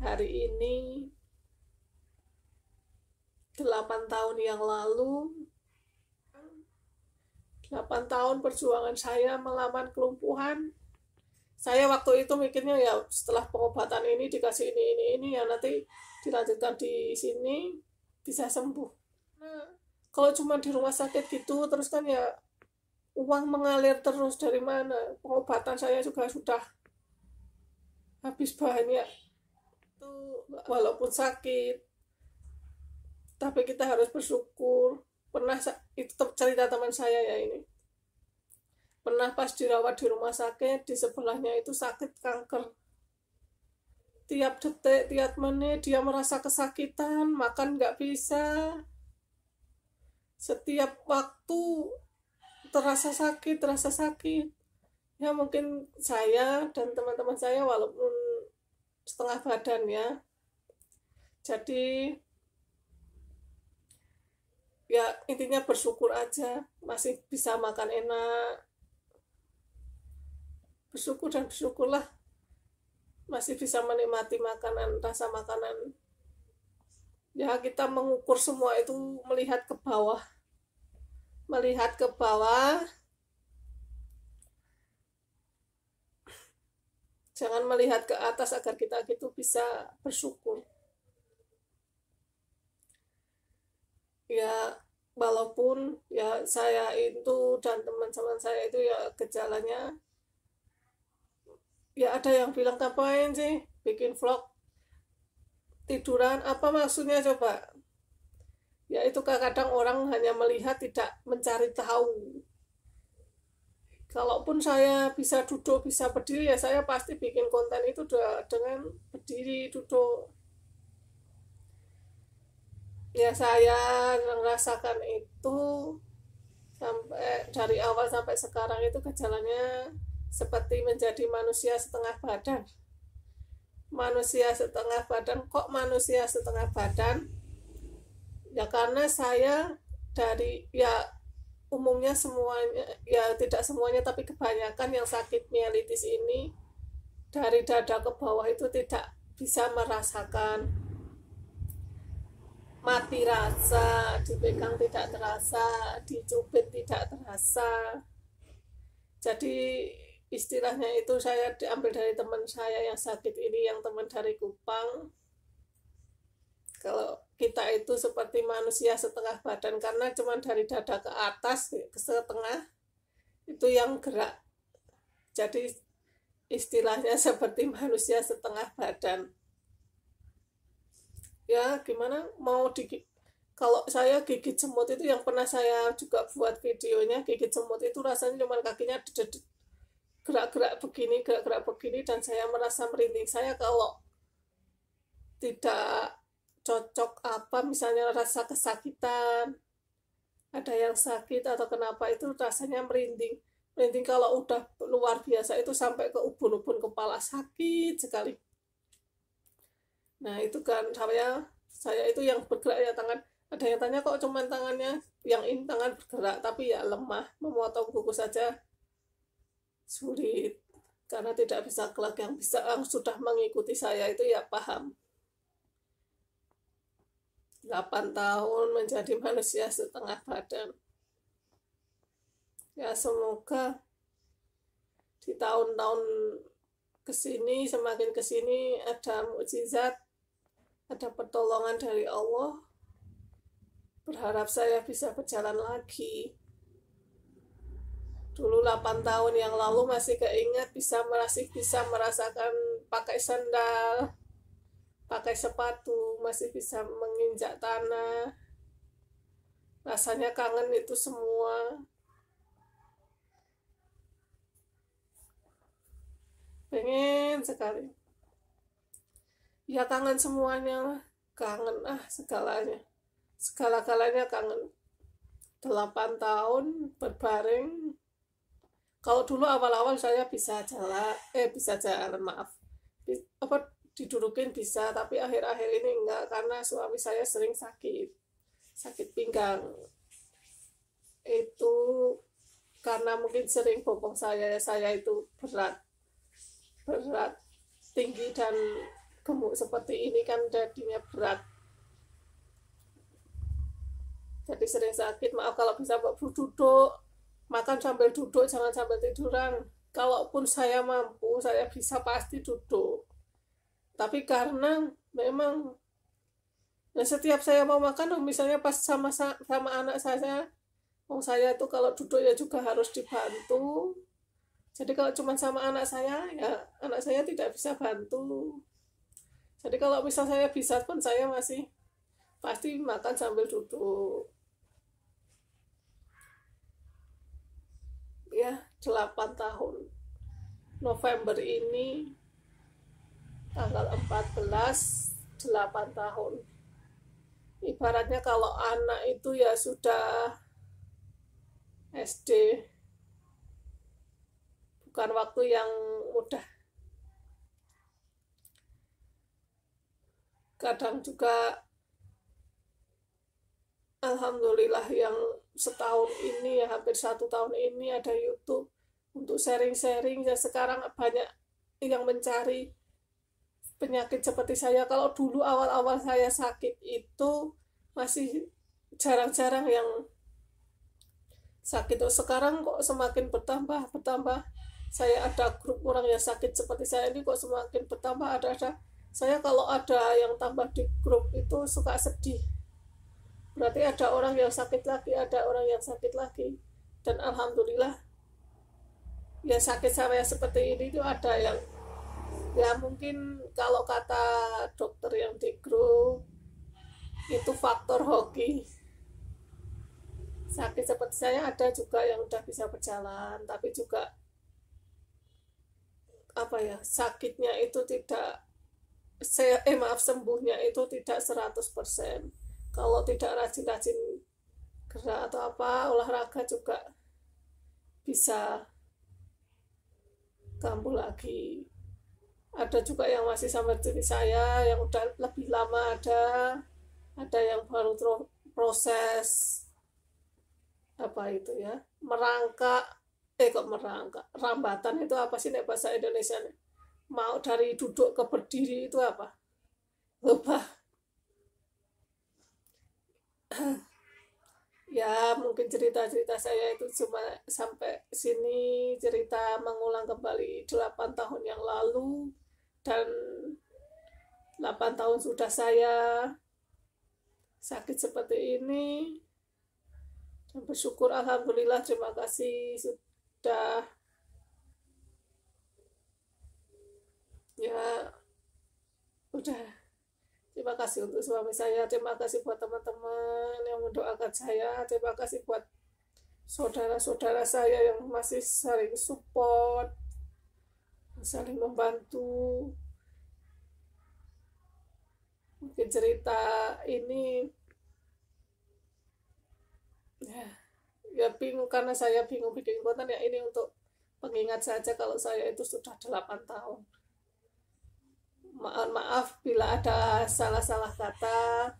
hari ini, 8 tahun yang lalu, 8 tahun perjuangan saya melawan kelumpuhan. Saya waktu itu mikirnya ya setelah pengobatan ini dikasih ini ya nanti dilanjutkan di sini bisa sembuh. Nah, kalau cuma di rumah sakit gitu terus kan ya uang mengalir terus dari mana? Pengobatan saya juga sudah habis banyak. Tuh walaupun sakit, tapi kita harus bersyukur. Pernah itu cerita teman saya ya ini. Pernah pas dirawat di rumah sakit, di sebelahnya itu sakit kanker. Tiap detik, tiap menit dia merasa kesakitan, makan nggak bisa. Setiap waktu terasa sakit. Ya mungkin saya dan teman-teman saya walaupun setengah badan ya. Jadi ya intinya bersyukur aja, masih bisa makan enak. Bersyukur dan bersyukurlah masih bisa menikmati makanan, rasa makanan. Ya kita mengukur semua itu melihat ke bawah. Melihat ke bawah, jangan melihat ke atas agar kita gitu bisa bersyukur. Ya walaupun ya saya itu dan teman-teman saya itu ya gejalanya ya ada yang bilang ngapain sih bikin vlog tiduran, apa maksudnya coba? Ya itu kadang orang hanya melihat tidak mencari tahu. Kalaupun saya bisa duduk bisa berdiri ya saya pasti bikin konten itu dengan berdiri duduk. Ya saya merasakan itu sampai dari awal sampai sekarang itu gejalanya seperti menjadi manusia setengah badan. Manusia setengah badan, kok manusia setengah badan? Ya karena saya dari ya umumnya semuanya, ya tidak semuanya tapi kebanyakan yang sakit mielitis ini dari dada ke bawah itu tidak bisa merasakan, mati rasa, dipegang tidak terasa, dicubit tidak terasa. Jadi istilahnya itu saya diambil dari teman saya yang sakit ini, yang teman dari Kupang. Kalau kita itu seperti manusia setengah badan karena cuma dari dada ke atas ke setengah itu yang gerak. Jadi istilahnya seperti manusia setengah badan. Ya gimana mau kalau saya gigit semut itu yang pernah saya juga buat videonya, gigit semut itu rasanya cuma kakinya gerak-gerak begini dan saya merasa merinding. Saya kalau tidak cocok apa misalnya rasa kesakitan, ada yang sakit atau kenapa itu rasanya merinding. Merinding kalau udah luar biasa itu sampai ke ubun-ubun kepala, sakit sekali. Nah itu kan saya itu yang bergerak ya tangan. Ada yang tanya kok cuman tangannya yang ini tangan bergerak tapi ya lemah, memotong kuku saja sulit karena tidak bisa kelak. Yang sudah mengikuti saya itu ya paham. 8 tahun menjadi manusia setengah badan. Ya semoga di tahun-tahun kesini semakin kesini ada mukjizat, ada pertolongan dari Allah. Berharap saya bisa berjalan lagi. Dulu 8 tahun yang lalu masih keingat masih bisa merasakan pakai sandal, pakai sepatu, masih bisa menginjak tanah. Rasanya kangen itu semua. Pengen sekali. Ya kangen semuanya, kangen segalanya. Segala-galanya kangen. 8 tahun berbaring. Kalau dulu awal-awal saya bisa jalan, maaf. Didudukin bisa, tapi akhir-akhir ini enggak karena suami saya sering sakit pinggang. Itu karena mungkin sering bopong saya itu berat tinggi dan gemuk seperti ini kan jadinya berat, jadi sering sakit. Maaf kalau bisa duduk, makan sambil duduk, jangan sambil tiduran. Kalaupun saya mampu, saya bisa pasti duduk, tapi karena memang setiap saya mau makan, misalnya pas sama anak saya, saya itu kalau duduk ya juga harus dibantu. Jadi kalau cuma sama anak saya, ya anak saya tidak bisa bantu. Jadi kalau misal saya bisa pun, saya masih pasti makan sambil duduk. Ya, 8 tahun. November ini, tanggal 14, 8 tahun. Ibaratnya kalau anak itu ya sudah SD, bukan waktu yang mudah. Kadang juga alhamdulillah yang setahun ini, ya hampir 1 tahun ini, ada YouTube untuk sharing-sharing. Ya sekarang banyak yang mencari penyakit seperti saya. Kalau dulu awal-awal saya sakit itu masih jarang-jarang yang sakit. Sekarang kok semakin bertambah. Saya ada grup orang yang sakit seperti saya ini kok semakin bertambah. Ada saya kalau ada yang tambah di grup itu suka sedih. Berarti ada orang yang sakit lagi, ada orang yang sakit lagi. Dan alhamdulillah ya sakit saya seperti ini itu ada yang, ya mungkin kalau kata dokter yang di grup itu faktor hoki. Sakit seperti saya ada juga yang udah bisa berjalan, tapi juga sakitnya itu tidak sembuhnya itu tidak 100%. Kalau tidak rajin-rajin gerak atau olahraga juga bisa kambuh lagi. Ada juga yang masih sama seperti saya, yang udah lebih lama, ada yang baru proses rambatan itu apa sih nek bahasa Indonesia? Mau dari duduk ke berdiri itu apa? Lupa. Ya mungkin cerita-cerita saya itu cuma sampai sini, cerita mengulang kembali 8 tahun yang lalu, dan 8 tahun sudah saya sakit seperti ini. Dan bersyukur alhamdulillah, terima kasih sudah udah. Terima kasih untuk suami saya, terima kasih buat teman-teman yang mendoakan saya, terima kasih buat saudara-saudara saya yang masih saling support, saling membantu. Mungkin cerita ini ya bingung, karena saya bingung bikin konten ya, ini untuk pengingat saja kalau saya itu sudah 8 tahun. Maaf bila ada salah-salah kata,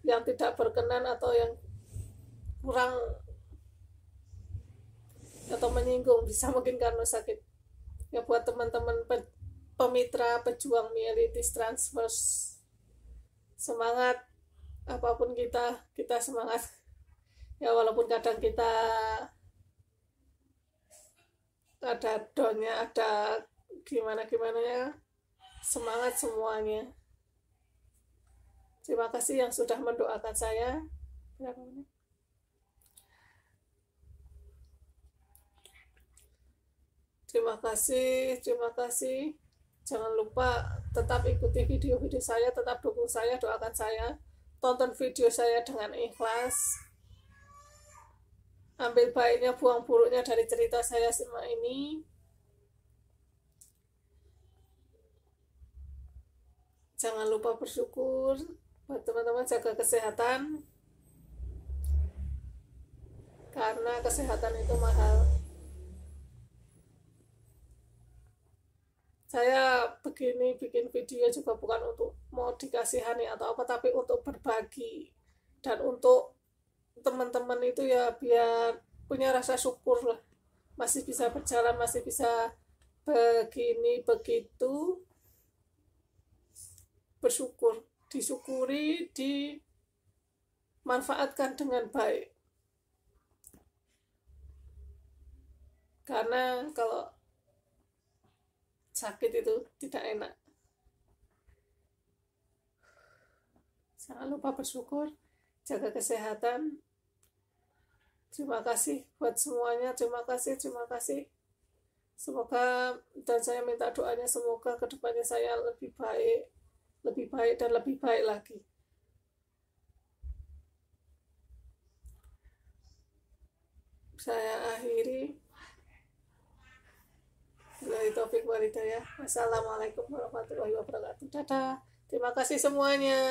yang tidak berkenan atau yang kurang atau menyinggung, bisa mungkin karena sakit. Ya buat teman-teman pemitra pejuang mielitis transverse, semangat. Apapun kita semangat. Ya walaupun kadang kita ada downnya, ada gimana ya, semangat semuanya. Terima kasih yang sudah mendoakan saya. Terima kasih. Jangan lupa tetap ikuti video-video saya, tetap dukung saya, doakan saya, tonton video saya dengan ikhlas. Ambil baiknya, buang buruknya dari cerita saya semua ini. Jangan lupa bersyukur. Buat teman-teman, jaga kesehatan, karena kesehatan itu mahal. Saya bikin video juga bukan untuk mau dikasihani atau apa, tapi untuk berbagi dan untuk teman-teman itu ya biar punya rasa syukur lah, masih bisa berjalan, masih bisa begini begitu, bersyukur, disyukuri, dimanfaatkan dengan baik. Karena kalau sakit itu tidak enak. Jangan lupa bersyukur, jaga kesehatan. Terima kasih buat semuanya, terima kasih. Semoga, dan saya minta doanya, semoga kedepannya saya lebih baik dan lebih baik lagi. Saya akhiri. Wabillahi taufiq wal hidayah. Wassalamualaikum warahmatullahi wabarakatuh. Dadah. Terima kasih semuanya.